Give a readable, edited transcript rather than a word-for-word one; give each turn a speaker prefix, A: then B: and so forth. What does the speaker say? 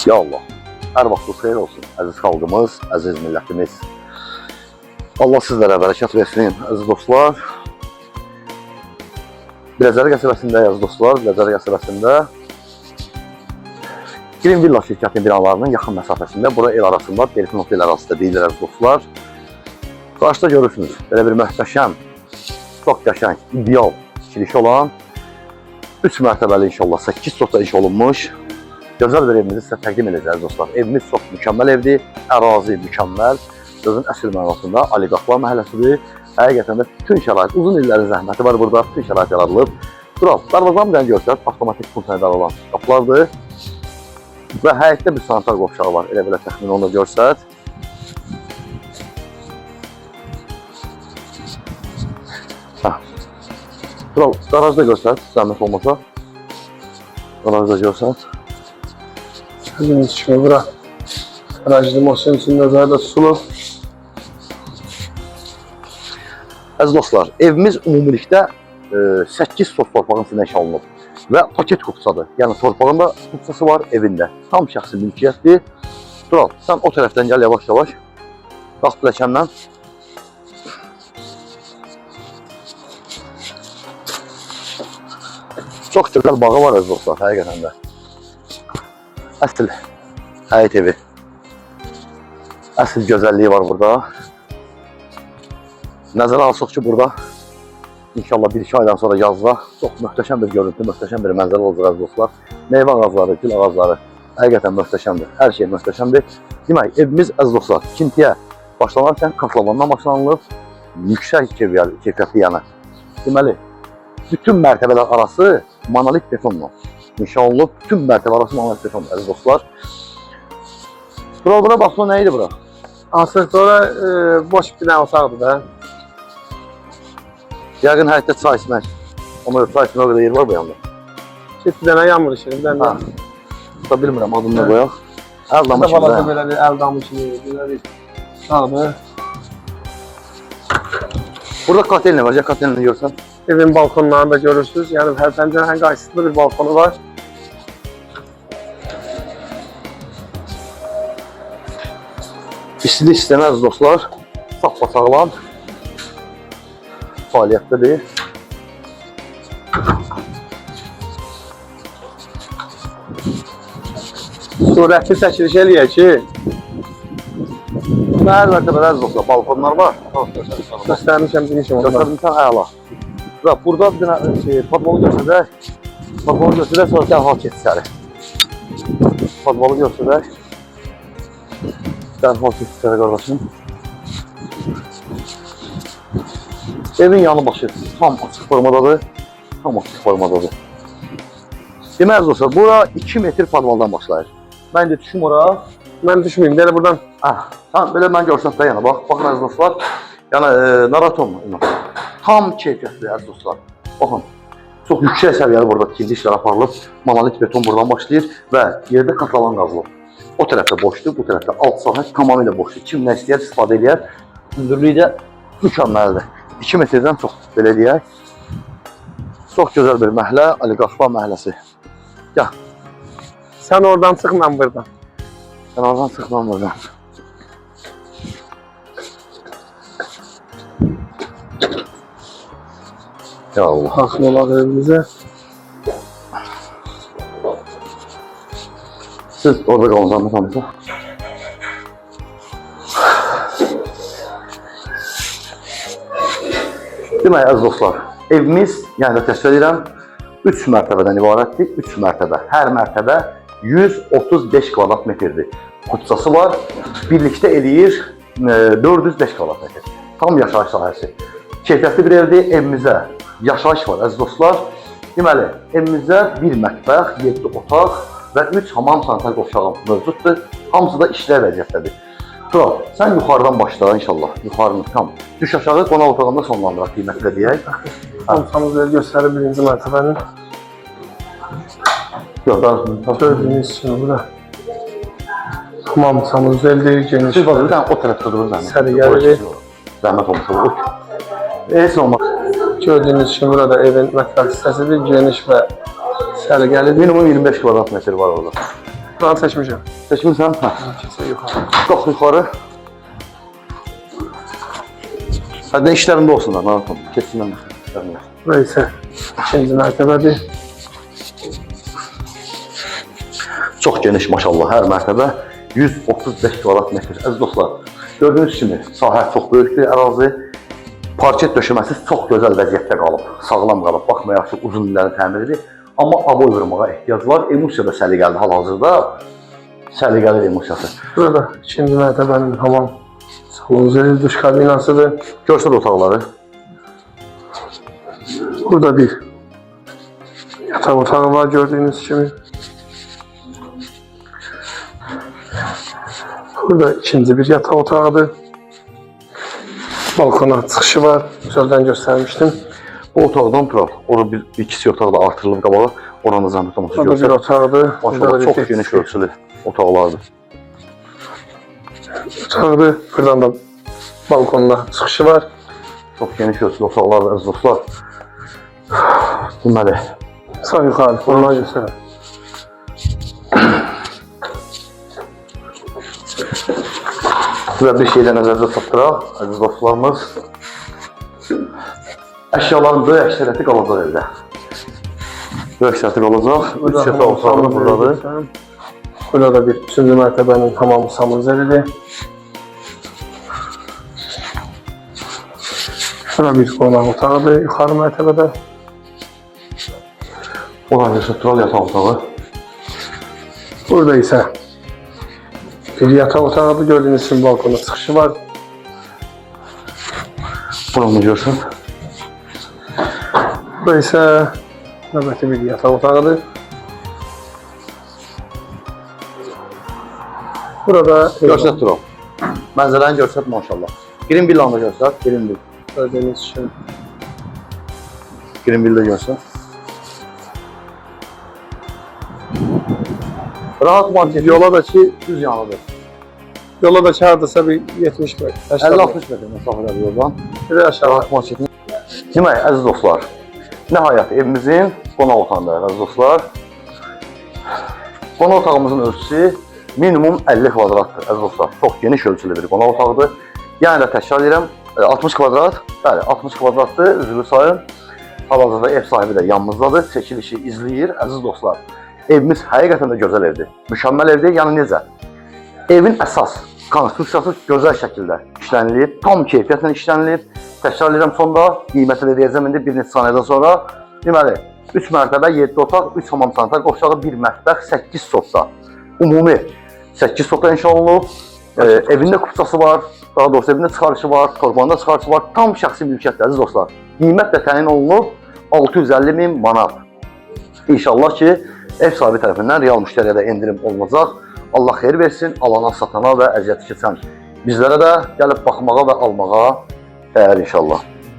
A: Ya Allah, hər vaxtınız xeyir olsun, əziz xalqımız, əziz millətimiz. Allah sizlərə bərəkət versin, əziz dostlar. Biləcəri qəsəbəsində, əziz dostlar, Biləcəri qəsəbəsində Green Villa şirkətinin binalarının yaxın məsafəsində, bura el arasında, Delfin Otel arasında deyilir, əziz dostlar. Qarşıda görürsünüz, belə bir möhtəşəm, çox qəşəng, ideal tikilişi olan 3 mərtəbəli inşallah, 8 sotda iş olunmuş gözəl bir evimizi sizə təqdim edəcəyiz dostlar. Evimiz çox mükəmməl evdir, ərazi mükəmməl, sözün əsl mənasında Aliqaxlar məhəlləsidir. Həqiqətən də bütün şərait, uzun illərin zəhməti var burada, bütün şərait yaradılıb. Dural, darvazanı bir dənə görsək, avtomatik funksiyonel olan qapılardır. Və həyətdə bir sanitar qovşağı var, elə belə təxmin onu da görsək. Dural, qarajda görsək, zəhmət olmasa. Qarajda görsək.
B: Bizim kimi bura garajlı maşın üçün nəzərdə tutulur.
A: Əziz dostlar, evimiz ümumilikdə 8 sot torpağın içində inşa olunub və paket kupsadır. Yəni torpağın da kupsası var evində. Tam şəxsi mülkiyyətdir. Dural, sən o tərəfdən gəl yavaş-yavaş. Qalx pilləkəndən. Çox gözəl bağı var əziz dostlar, həqiqətən də. Əsl həyət evi. Əsl gözəlliyi var burada. Nəzərə alsaq ki, burada inşallah 1-2 aydan sonra yazda çox möhtəşəm bir görüntü, möhtəşəm bir mənzərə olacaq əziz dostlar. Meyvə ağacları, gül ağacları həqiqətən möhtəşəmdir. Hər şey möhtəşəmdir. Demək, evimiz əziz dostlar, ikintiyə başlanarkən kaslavandan başlanılıb, yüksək keyfiyyətli yana. Deməli, bütün mərtəbələr arası monolit betonla inşa olunub, bütün mərtəbə arası monolit betonla əziz dostlar. Bura baxma, nə idi bura?
B: Asıl sonra boş bina olsaqdır da.
A: Yəqin həyətdə çay içmək. Ona çay içmək o qədər yer var bu yanında.
B: Bir dənə yağmur işi, bir dənə.
A: Da bilmirəm, adını da qoyaq. Əl damı kimi də.
B: Belə bir əl damı kimi, belə bir sağdır.
A: Burada kotelni var, ya kotelni görsən.
B: Evin balkonlarını da görürsünüz. Yəni hər pəncərənin qarşısında bir balkonu var.
A: İstilik istəməz dostlar. Sağlam. Fəaliyyətdədir.
B: Surətli çəkiliş eləyək ki,
A: Hər mərtəbədə əziz dostlar, balkonlar var.
B: göstərmişəm, demişəm ondan.
A: Göstərmişəm, əla. Və burada bir dənə futbolu göstərək. Futbolu göstərək, sonra dərhal keç içəri. Futbolu göstərək. Dərhal keç içəri qardaşım. Evin yanı başı tam açıq formadadır. Tam açıq formadadır. Demək əziz dostlar, bura 2 metr padvaldan başlayır. Mən də düşüm ora.
B: Mən düşməyim, belə buradan.
A: Tam belə mən görsəm də yana bax. Baxın əziz dostlar. Yəni narahat olma. Tam keyfiyyətli əziz dostlar. Baxın. Çox yüksək səviyyəli burada tikili işlər aparılıb. Monolit beton buradan başlayır və yerdə katlavan qazılıb. O tərəfdə boşdur, bu tərəfdə alt sahə tamamilə boşdur. Kim nə istəyər istifadə edər. Hündürlüyü də mükəmməldir. 2 metrdən çox belə deyək. Çox gözəl bir məhəllə, Aliqaxlar məhəlləsi. Gəl.
B: Sən oradan çıx, mən buradan.
A: Sən oradan çıx, mən buradan. Ya Allah.
B: Baxın olaq evimizə.
A: Siz orada qalın, zahmet olmasa. Demək, əziz dostlar, evimiz, yəni təsvir edirəm, 3 mərtəbədən ibarətdir, 3 mərtəbə. Hər mərtəbə 135 kvadrat metrdir. Kupçası var, birlikdə eləyir 405 kvadrat metr. Tam yaşayış sahəsi. Keyfiyyətli bir evdir, evimizə yaşayış var, əziz dostlar. Deməli, evimizdə 1 mətbəx, 7 otaq və 3 hamam sanitar qovşağı mövcuddur. Hamısı da işlər vəziyyətdədir. Tural, sən yuxarıdan başla inşallah, yuxarını tam. Düş aşağı, qonaq otağında sonlandıraq qiymətlə deyək.
B: Hamısamız elə göstərir birinci mərtəbənin. Gördüyünüz kimi bura. Hamısamız eldir, geniş.
A: Siz bazı bir dənə o tərəfdə durur zəhmət.
B: Səliqəlidir.
A: Zəhmət olmuş olur. Heç olmaz.
B: Gördüyünüz kimi burada evin mətbəx hissəsidir, geniş və səliqəlidir.
A: Minimum 25 kvadrat metr var orada.
B: Buranı seçmişəm.
A: Seçmirsən? Hə.
B: Keçək yuxarı.
A: Qalx yuxarı. Hadi işlərində olsunlar, narahat olma. Keçsinlər işlərində.
B: Bura isə ikinci mərtəbədir.
A: Çox geniş maşallah, hər mərtəbə 135 kvadrat metr. Əziz dostlar, gördüyünüz kimi sahə çox böyükdür, ərazi. Parket döşəməsi çox gözəl vəziyyətdə qalıb, sağlam qalıb. Baxmayaraq ki, uzun illərin təmiridir. Amma aboy vurmağa ehtiyac var. Emulsiya da səliqəlidir hal-hazırda. Səliqəlidir emulsiyası.
B: Burada ikinci mərtəbənin hamam salonu, duş kabinasıdır.
A: Görsəl otaqları.
B: Burada bir yataq otağı var gördüyünüz kimi. Burada ikinci bir yataq otağıdır. Balkona çıxışı var. Sözdən göstərmişdim.
A: Bu otaqdan turar. Orada bir ikisi otaq da artırılıb qabağa. Oranı zəhmət olmasa
B: Burada bir
A: görsək.
B: otaqdır.
A: Maşallah çox geniş ölçülü otaqlardır.
B: Otaqdır. Buradan da balkonda çıxışı var.
A: Çox geniş ölçülü otaqlardır əziz dostlar. Deməli,
B: Sağ yuxarı. Ondan göstərəm.
A: və bir şeylə nəzərdə tutduraq, əziz dostlarımız. Əşyaların böyük əksəriyyəti qalacaq evdə. Böyük əksəriyyəti qalacaq. 3 yataq otağı buradadır.
B: Burada da bir üçüncü mərtəbənin hamamı sanuzelidir. Bura bir qonaq otağıdır yuxarı mərtəbədə.
A: Oran reseptral yataq otağı.
B: Burada isə bir yataq otağıdır. Gördüyünüz kimi balkona çıxışı var.
A: Buranı görsən.
B: Burada isə növbəti bir yataq otağıdır. Burada
A: Görsət duram. Mənzərəni görsət maşallah. Green villanı da görsət. Green vill.
B: gördüyünüz kimi
A: Green vill də görsət. Rahat market yola da ki düz yanıdır.
B: yola da hardasa bir 70 metr.
A: 50-60 metr məsafədə yoldan.
B: Bir aşağı.
A: Rahat marketin. Demək, əziz dostlar, nəhayət evimizin qonaq otağındayıq, əziz dostlar. Qonaq otağımızın ölçüsü minimum 50 kvadratdır, əziz dostlar. Çox geniş ölçülü bir qonaq otağıdır. Yəni də təkrar edirəm, 60 kvadrat, bəli, 60 kvadratdır, üzrlü sayın. Hal-hazırda ev sahibi də yanımızdadır, çəkilişi izləyir, əziz dostlar. Evimiz həqiqətən də gözəl evdir, mükəmməl evdir, yəni necə? Evin əsas konstruksiyası gözəl şəkildə işlənilib, tam keyfiyyətlə işlənilib. Təkrar edirəm, sonda qiyməti də deyəcəm indi bir neçə saniyədən sonra. Deməli, 3 mərtəbə, 7 otaq, 3 hamam sanitar, qoşağı 1 mətbəx, 8 sotda. Ümumi 8 sotda inşa olunub. Evində kupçası var, daha doğrusu evində çıxarışı var, torbanda çıxarışı var. Tam şəxsi mülkiyyətdir, əziz dostlar. Qiymət də təyin olunub 650.000 manat. İnşallah ki, ev sahibi tərəfindən real müştəriyə də endirim olunacaq. Allah xeyir versin, alana, satana və əziyyəti keçən bizlərə də gəlib baxmağa və almağa dəyər inşallah.